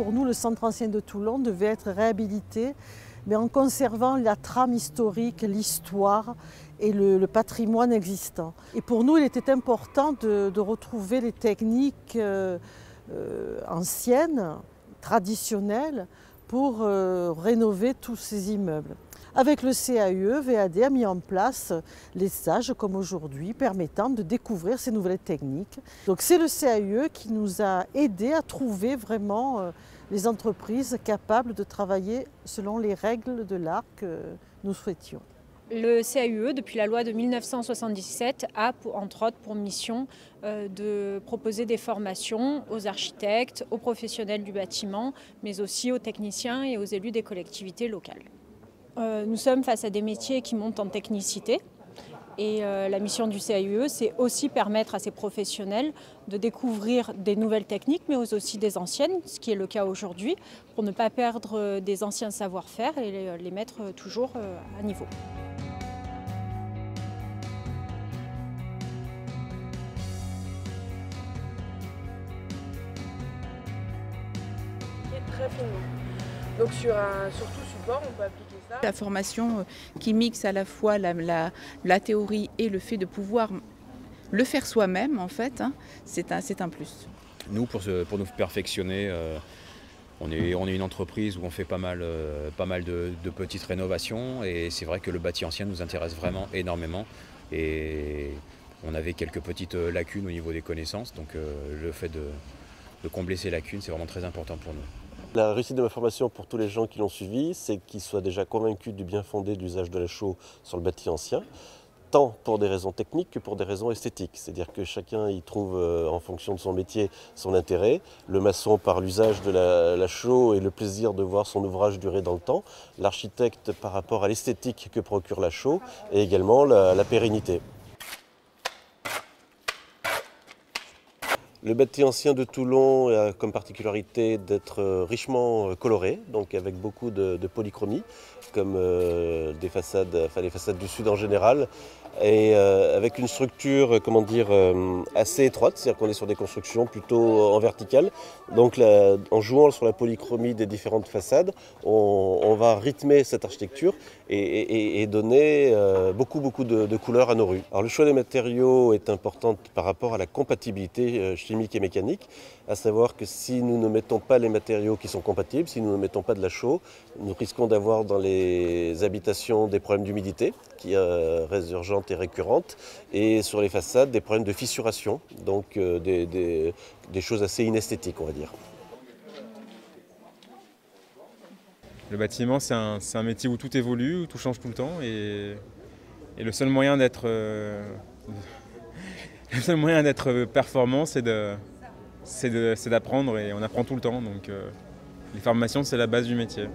pour nous, le centre ancien de Toulon devait être réhabilité, mais en conservant la trame historique, l'histoire et le patrimoine existant. Et pour nous, il était important de retrouver les techniques anciennes, traditionnelles, pour rénover tous ces immeubles. Avec le CAUE, VAD a mis en place les stages, comme aujourd'hui, permettant de découvrir ces nouvelles techniques. Donc c'est le CAUE qui nous a aidés à trouver vraiment les entreprises capables de travailler selon les règles de l'art que nous souhaitions. Le CAUE, depuis la loi de 1977, a entre autres pour mission de proposer des formations aux architectes, aux professionnels du bâtiment, mais aussi aux techniciens et aux élus des collectivités locales. Nous sommes face à des métiers qui montent en technicité et la mission du CAUE, c'est aussi permettre à ces professionnels de découvrir des nouvelles techniques, mais aussi des anciennes, ce qui est le cas aujourd'hui, pour ne pas perdre des anciens savoir-faire et les mettre toujours à niveau. Très finement. Donc sur tout support, on peut appliquer ça. La formation qui mixe à la fois la théorie et le fait de pouvoir le faire soi-même, en fait, hein, c'est un plus. Nous, pour nous perfectionner, on est une entreprise où on fait pas mal de petites rénovations et c'est vrai que le bâti ancien nous intéresse vraiment énormément et on avait quelques petites lacunes au niveau des connaissances, donc le fait de combler ces lacunes, c'est vraiment très important pour nous. La réussite de ma formation pour tous les gens qui l'ont suivi, c'est qu'ils soient déjà convaincus du bien fondé de l'usage de la chaux sur le bâti ancien, tant pour des raisons techniques que pour des raisons esthétiques. C'est-à-dire que chacun y trouve, en fonction de son métier, son intérêt. Le maçon par l'usage de la chaux et le plaisir de voir son ouvrage durer dans le temps. L'architecte par rapport à l'esthétique que procure la chaux et également la pérennité. Le bâti ancien de Toulon a comme particularité d'être richement coloré, donc avec beaucoup de polychromie, comme les façades du sud en général, et avec une structure, assez étroite, c'est-à-dire qu'on est sur des constructions plutôt en verticale. Donc en jouant sur la polychromie des différentes façades, on va rythmer cette architecture et donner beaucoup de couleurs à nos rues. Alors le choix des matériaux est important par rapport à la compatibilité chimique et mécanique, à savoir que si nous ne mettons pas les matériaux qui sont compatibles, si nous ne mettons pas de la chaux, nous risquons d'avoir dans les habitations des problèmes d'humidité qui résurgentes et récurrentes, et sur les façades des problèmes de fissuration, donc des choses assez inesthétiques, on va dire. Le bâtiment, c'est un métier où tout évolue, où tout change tout le temps, et le seul moyen d'être performant, c'est d'apprendre, et on apprend tout le temps. Donc les formations, c'est la base du métier.